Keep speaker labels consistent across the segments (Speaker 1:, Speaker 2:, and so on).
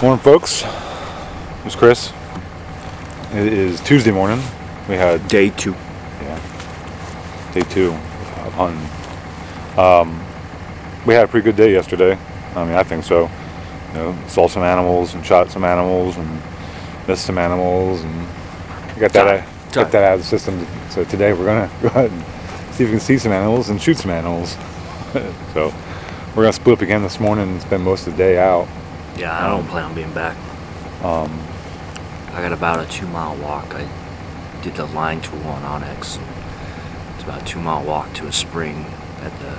Speaker 1: Morning, folks. It's Chris. It is Tuesday morning. We had
Speaker 2: day 2.
Speaker 1: Yeah, day 2 of hunting. We had a pretty good day yesterday. I mean, I think so. You know, saw some animals and shot some animals and missed some animals and got that out of the system. So today we're gonna go ahead and see if we can see some animals and shoot some animals. So we're gonna split up again this morning and spend most of the day out.
Speaker 2: Yeah, I don't plan on being back. I got about a 2-mile walk. I did the line tool on Onyx. It's about a 2-mile walk to a spring at the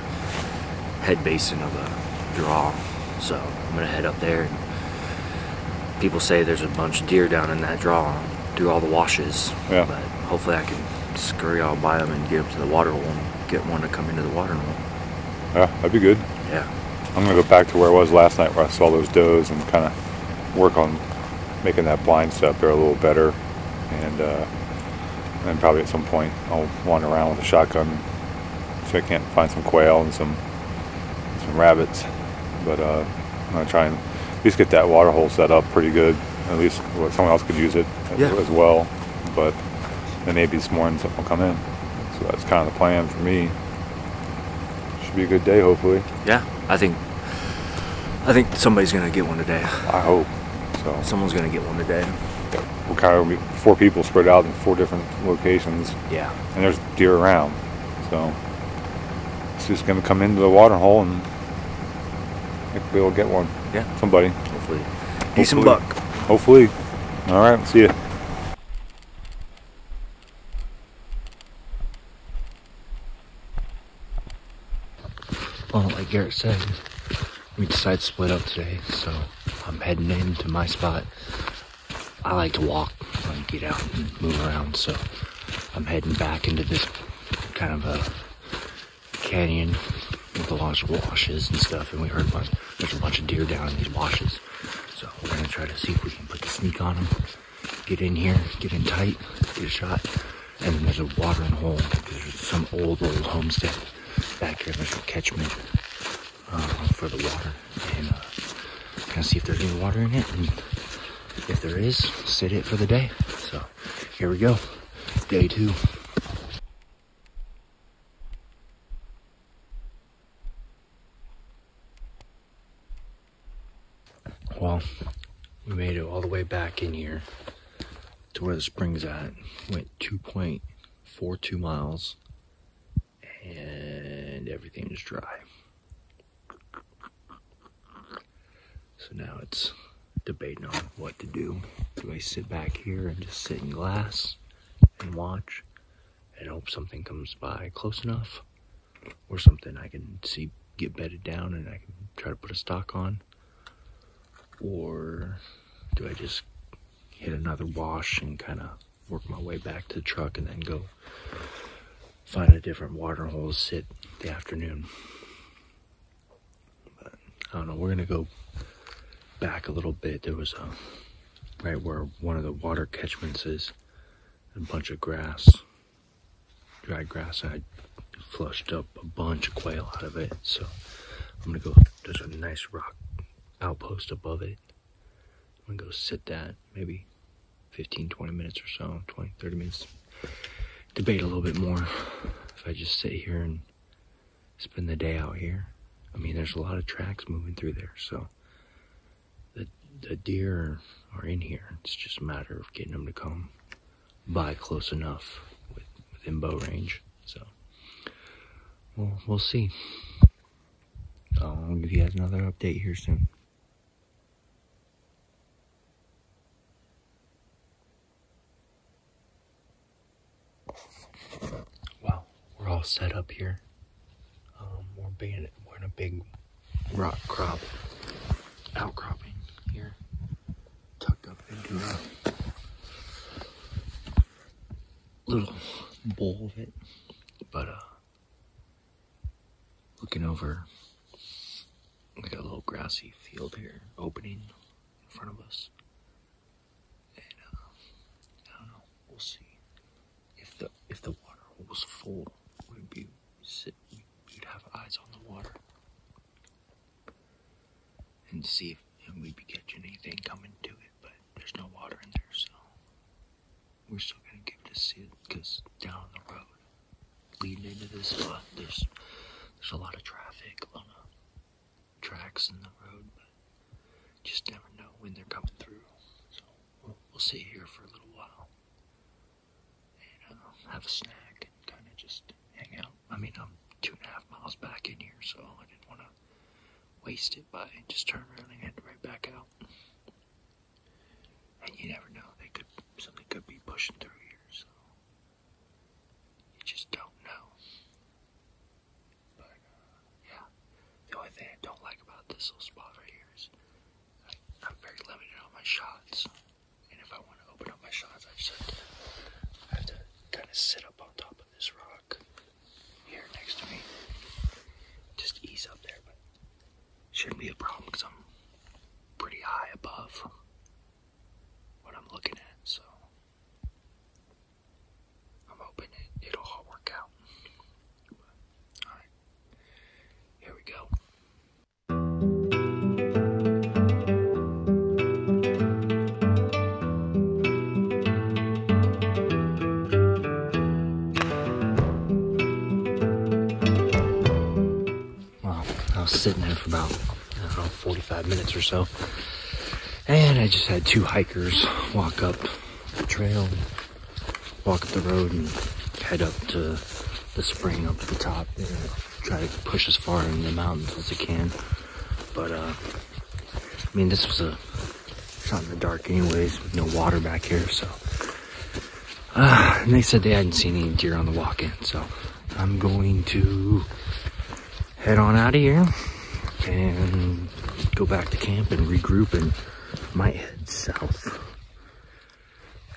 Speaker 2: head basin of the draw. So I'm gonna head up there. And people say there's a bunch of deer down in that draw, do all the washes.
Speaker 1: Yeah.
Speaker 2: But hopefully I can scurry all by them and get them to the water hole and get one to come into the water hole.
Speaker 1: Yeah, that'd be good.
Speaker 2: Yeah.
Speaker 1: I'm gonna go back to where I was last night, where I saw those does, and kind of work on making that blind set up there a little better. And then probably at some point I'll wander around with a shotgun so I can't find some quail and some rabbits. But I'm gonna try and at least get that water hole set up pretty good. At least someone else could use it as well. But then maybe this morning something will come in. So that's kind of the plan for me. Should be a good day, hopefully.
Speaker 2: Yeah, I think somebody's gonna get one today.
Speaker 1: I hope so.
Speaker 2: Someone's gonna get one today.
Speaker 1: Yeah, we're kind of 4 people spread out in 4 different locations.
Speaker 2: Yeah.
Speaker 1: And there's deer around, so it's just gonna come into the water hole, and I think we'll get one.
Speaker 2: Yeah.
Speaker 1: Somebody.
Speaker 2: Hopefully. Decent buck.
Speaker 1: Hopefully. All right. See ya.
Speaker 2: Well, like Garrett said, we decided to split up today, so I'm heading into my spot. I like to walk and get out and move around, so I'm heading back into this kind of a canyon with a lot of washes and stuff, and we heard there's a bunch of deer down in these washes, so we're going to try to see if we can put the sneak on them, get in here, get in tight, get a shot, and then there's a watering hole, because there's some old homestead back here. There's a catchment for the water, and gonna see if there's any water in it, and if there is, set it for the day. So here we go, day 2. Well, we made it all the way back in here to where the spring's at. Went 2.42 miles. And everything is dry. So now it's debating on what to do. Do I sit back here and just sit in glass and watch and hope something comes by close enough, or something I can see get bedded down and I can try to put a stock on? Or do I just hit another wash and kind of work my way back to the truck and then go find a different water hole to sit the afternoon? But I don't know, we're gonna go back a little bit. There was right where one of the water catchments is, a bunch of grass, dry grass, and I flushed up a bunch of quail out of it. So I'm gonna go, there's a nice rock outpost above it. I'm gonna go sit that maybe 15-20 minutes or so, 20-30 minutes. Debate a little bit more if I just sit here and spend the day out here. I mean, there's a lot of tracks moving through there, so the deer are in here. It's just a matter of getting them to come by close enough within bow range. So we'll see. I'll give you guys another update here soon. Well, we're all set up here. We're in a big rock outcropping here, tucked up into a little bowl of it. But looking over like a little grassy field here, opening in front of us. And I don't know, we'll see. If the water hole was full, we'd have eyes on the water and see if we'd be catching anything coming to it, but there's no water in there, so we're still gonna give it a sit, because down the road leading into this spot, there's a lot of traffic, a lot of tracks in the road, but just never know when they're coming through. So we'll sit here for a little while and have a snack and kind of just hang out. I mean, I'm 2.5 miles back in here, so I didn't want to waste it by just turning around and head right back out. And you never know, something could be pushing through here, so you just don't know. But yeah, the only thing I don't like about this little spot right here is I'm very limited on my shots, and if I want to open up my shots, I just have to kind of sit up on top of this rock here next to me, just ease up there, but shouldn't be a problem because I'm pretty high above what I'm looking at, so I'm hoping it'll all work out. Alright, here we go. Well, I was sitting there for about, 45 minutes or so, and I just had 2 hikers walk up the trail, walk up the road, and head up to the spring up at the top there, try to push as far in the mountains as they can. But I mean, this was a shot in the dark anyways, with no water back here, so and they said they hadn't seen any deer on the walk-in, so I'm going to head on out of here and go back to camp and regroup, and might head south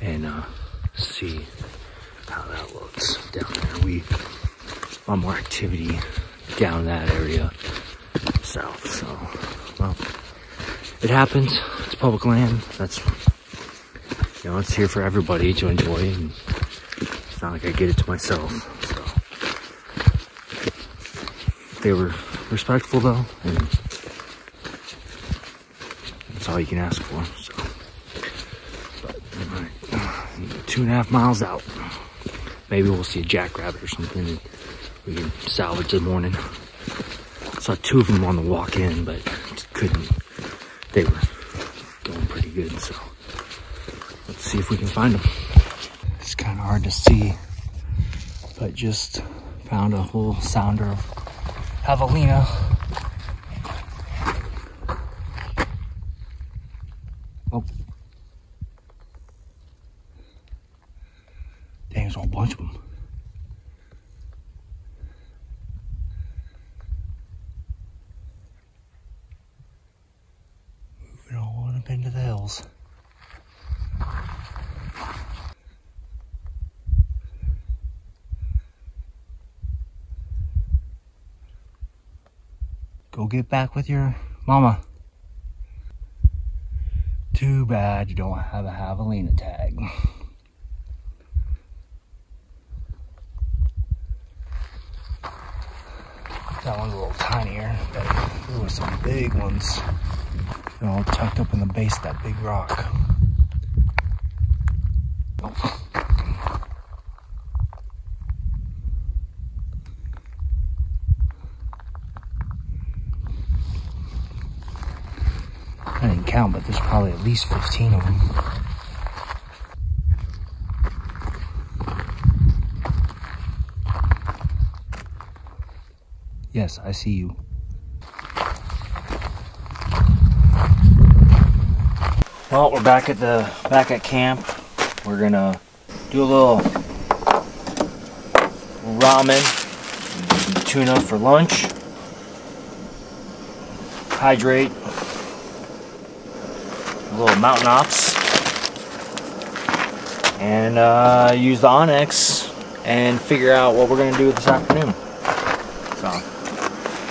Speaker 2: and see how that looks down there. A lot more activity down that area south, so well, it happens. It's public land. That's, it's here for everybody to enjoy, and it's not like I get it to myself. So they were respectful though, and that's all you can ask for. So, but alright, 2.5 miles out. Maybe we'll see a jackrabbit or something and we can salvage the morning. Saw 2 of them on the walk-in, but just couldn't. They were going pretty good, so let's see if we can find them. It's kind of hard to see, but just found a whole sounder of Javelina. Oh. Dang, there's a whole bunch of them. Moving on up into the hills. Go get back with your mama. Too bad you don't have a Javelina tag. That one's a little tinier, but there were some big ones, all tucked up in the base of that big rock. Oh. I didn't count, but there's probably at least 15 of them. Yes, I see you. Well, we're back at camp. We're gonna do a little ramen, some tuna for lunch, hydrate, a little mountain ops, and use the Onyx and figure out what we're gonna do this afternoon. So,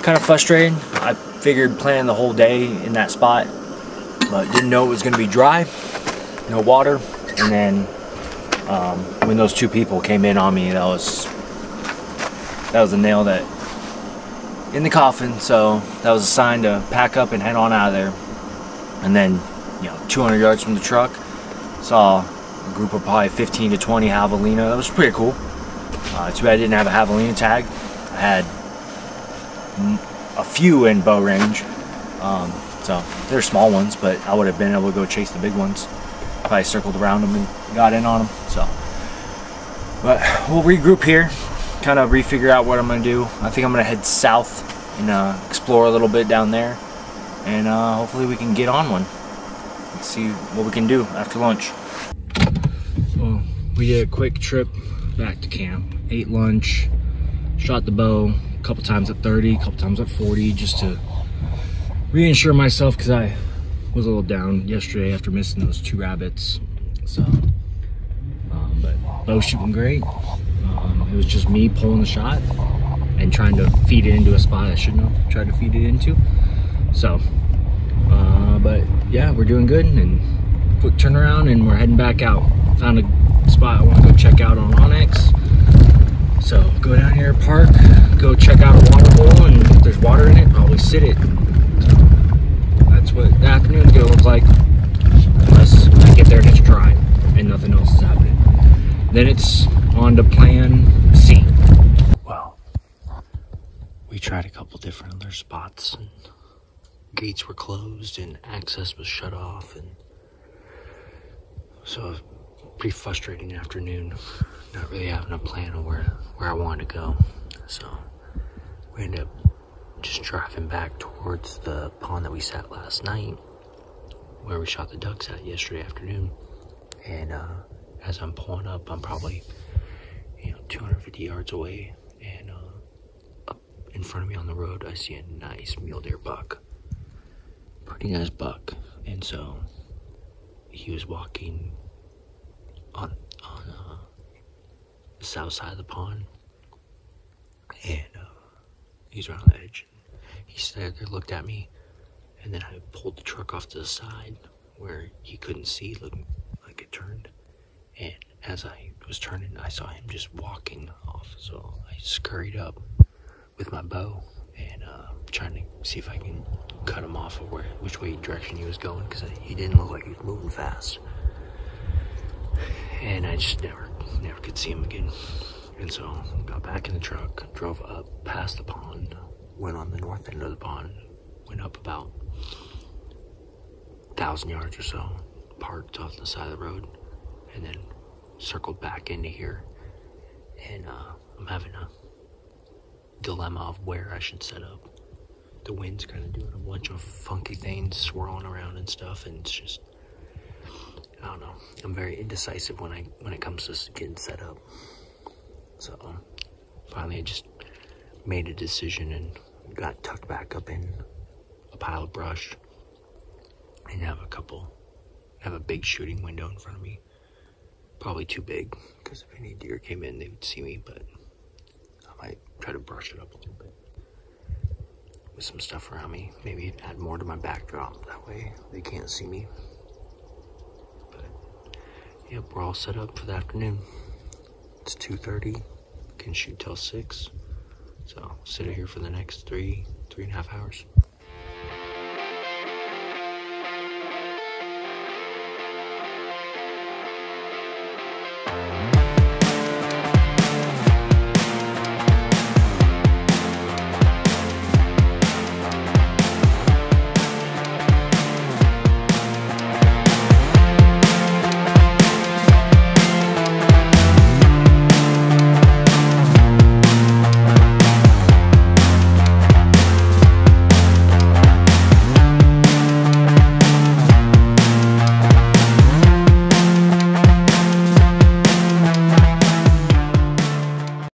Speaker 2: kind of frustrated. I figured planning the whole day in that spot, but didn't know it was gonna be dry, no water, and then when those 2 people came in on me, that was a nail that in the coffin. So that was a sign to pack up and head on out of there.
Speaker 3: And then, 200 yards from the truck, saw a group of probably 15 to 20 Javelina. That was pretty cool. Too bad I didn't have a Javelina tag. I had a few in bow range. So they're small ones, but I would have been able to go chase the big ones. Probably circled around them and got in on them. So, but we'll regroup here, kind of refigure out what I'm gonna do. I think I'm gonna head south and explore a little bit down there, and hopefully we can get on one. Let's see what we can do after lunch. Well, we did a quick trip back to camp, ate lunch, shot the bow a couple times at 30, a couple times at 40, just to reinsure myself, because I was a little down yesterday after missing those 2 rabbits. So, but bow shooting great. It was just me pulling the shot and trying to feed it into a spot I shouldn't have tried to feed it into. So, but yeah, we're doing good, and quick turnaround, and we're heading back out. Found a spot I want to go check out on Onyx. So go down here, park, go check out a water hole, and if there's water in it, always sit it. So that's what the afternoon's gonna look like, unless I get there and it's dry and nothing else is happening. Then it's on to plan C. Well, we tried a couple different other spots, and gates were closed and access was shut off, and so pretty frustrating afternoon, not really having a plan of where I wanted to go. So we ended up just driving back towards the pond that we sat last night, where we shot the ducks at yesterday afternoon. And as I'm pulling up, I'm probably 250 yards away, and up in front of me on the road I see a nice mule deer buck, pretty nice buck. And so he was walking on the south side of the pond, and he's around the edge. He stood there, looked at me, and then I pulled the truck off to the side where he couldn't see, looking like it turned. And as I was turning, I saw him just walking off. So I scurried up with my bow and trying to see if I can cut him off of which direction he was going, because he didn't look like he was moving fast. And I just never could see him again. And so got back in the truck, drove up past the pond, went on the north end of the pond, went up about 1,000 yards or so, parked off the side of the road, and then circled back into here. And I'm having a dilemma of where I should set up. The wind's kind of doing a bunch of funky things, swirling around and stuff, and it's just, I don't know. I'm very indecisive when it comes to getting set up. So finally I just made a decision and got tucked back up in a pile of brush, and have a big shooting window in front of me. Probably too big, because if any deer came in, they would see me, but I might try to brush it up a little bit with some stuff around me. Maybe add more to my backdrop, that way they can't see me. But yep, we're all set up for the afternoon. It's 2:30, can shoot till 6, so sit here for the next 3.5 hours.